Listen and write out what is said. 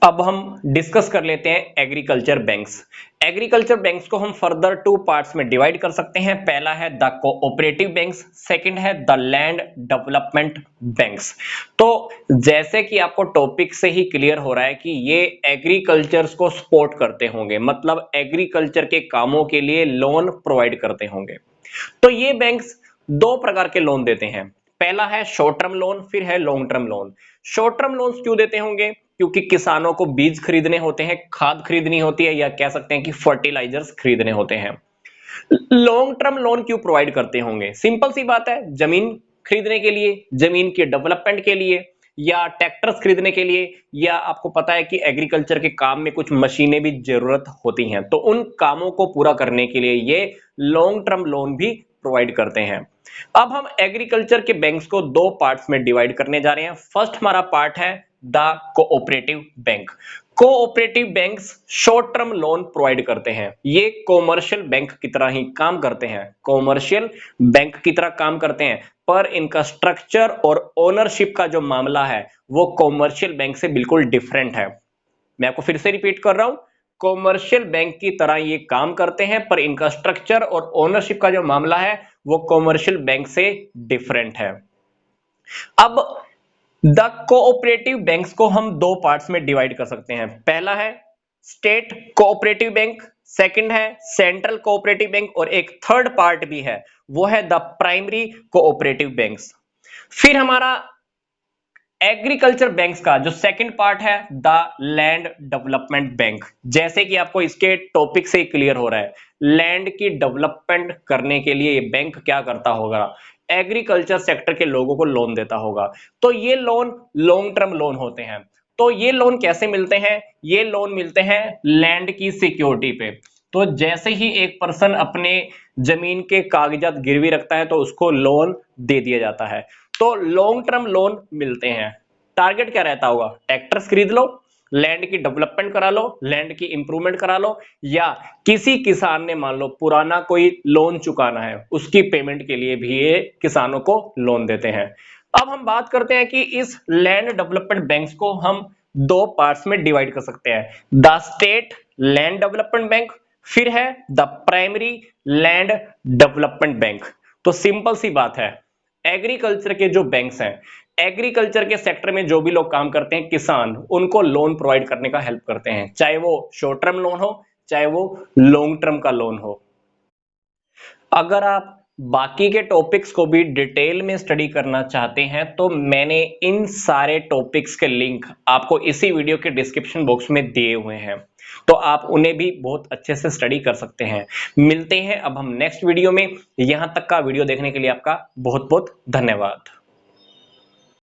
अब हम डिस्कस कर लेते हैं एग्रीकल्चर बैंक्स। एग्रीकल्चर बैंक्स को हम फर्दर टू पार्ट्स में डिवाइड कर सकते हैं। पहला है द कोऑपरेटिव बैंक्स, सेकंड है द लैंड डेवलपमेंट बैंक्स। तो जैसे कि आपको टॉपिक से ही क्लियर हो रहा है कि ये एग्रीकल्चर को सपोर्ट करते होंगे, मतलब एग्रीकल्चर के कामों के लिए लोन प्रोवाइड करते होंगे। तो ये बैंक्स दो प्रकार के लोन देते हैं। पहला है शॉर्ट टर्म लोन, फिर है long term loan. Short term loan क्यों देते होंगे? क्योंकि किसानों को बीज खरीदने होते हैं, खाद खरीदनी होती है, या कह सकते हैं कि फर्टिलाइजर्स खरीदने होते हैं। लॉन्ग टर्म लोन क्यों प्रोवाइड करते होंगे? सिंपल सी बात है, जमीन खरीदने के लिए, जमीन के डेवलपमेंट के लिए, या ट्रैक्टर्स खरीदने के लिए, या आपको पता है कि एग्रीकल्चर के काम में कुछ मशीनें भी जरूरत होती हैं, तो उन कामों को पूरा करने के लिए ये लॉन्ग टर्म लोन भी प्रोवाइड करते हैं। अब हम एग्रीकल्चर के बैंक्स को दो पार्ट्स में डिवाइड करने जा रहे हैं। फर्स्ट हमारा पार्ट है the cooperative bank. Cooperative banks short term loan provide करते हैं। ये कॉमर्शियल बैंक की तरह ही काम करते हैं, कॉमर्शियल बैंक की तरह काम करते हैं, पर इनका स्ट्रक्चर और ओनरशिप का जो मामला है वो कॉमर्शियल बैंक से बिल्कुल डिफरेंट है। मैं आपको फिर से रिपीट कर रहा हूं, कॉमर्शियल बैंक की तरह ये काम करते हैं, पर इनका स्ट्रक्चर और ओनरशिप का जो मामला है वो कॉमर्शियल बैंक से डिफरेंट है। अब द कोऑपरेटिव बैंक्स को हम दो पार्ट्स में डिवाइड कर सकते हैं। पहला है स्टेट कोऑपरेटिव बैंक, सेकंड है सेंट्रल कोऑपरेटिव बैंक, और एक थर्ड पार्ट भी है, वो है द प्राइमरी कोऑपरेटिव बैंक्स। फिर हमारा एग्रीकल्चर बैंक्स का जो सेकंड पार्ट है द लैंड डेवलपमेंट बैंक। जैसे कि आपको इसके टॉपिक से क्लियर हो रहा है, लैंड की डेवलपमेंट करने के लिए ये बैंक क्या करता होगा? एग्रीकल्चर सेक्टर के लोगों को लोन देता होगा। तो ये लोन लॉन्ग टर्म लोन होते हैं। तो ये लोन कैसे मिलते हैं? ये लोन मिलते हैं लैंड की सिक्योरिटी पे। तो जैसे ही एक पर्सन अपने जमीन के कागजात गिरवी रखता है तो उसको लोन दे दिया जाता है। तो लॉन्ग टर्म लोन मिलते हैं। टारगेट क्या रहता होगा? ट्रैक्टर्स खरीद लो, लैंड की डेवलपमेंट करा लो, लैंड की इंप्रूवमेंट करा लो, या किसी किसान ने मान लो पुराना कोई लोन चुकाना है, उसकी पेमेंट के लिए भी ये किसानों को लोन देते हैं। अब हम बात करते हैं कि इस लैंड डेवलपमेंट बैंक्स को हम दो पार्ट्स में डिवाइड कर सकते हैं, the state land development bank, फिर है the primary land development bank. तो सिंपल सी बात है, एग्रीकल्चर के जो बैंक्स हैं, एग्रीकल्चर के सेक्टर में जो भी लोग काम करते हैं, किसान, उनको लोन प्रोवाइड करने का हेल्प करते हैं, चाहे वो शॉर्ट टर्म लोन हो, चाहे वो लॉन्ग टर्म का लोन हो। अगर आप बाकी के टॉपिक्स को भी डिटेल में स्टडी करना चाहते हैं तो मैंने इन सारे टॉपिक्स के लिंक आपको इसी वीडियो के डिस्क्रिप्शन बॉक्स में दिए हुए हैं, तो आप उन्हें भी बहुत अच्छे से स्टडी कर सकते हैं। मिलते हैं अब हम नेक्स्ट वीडियो में। यहां तक का वीडियो देखने के लिए आपका बहुत बहुत धन्यवाद।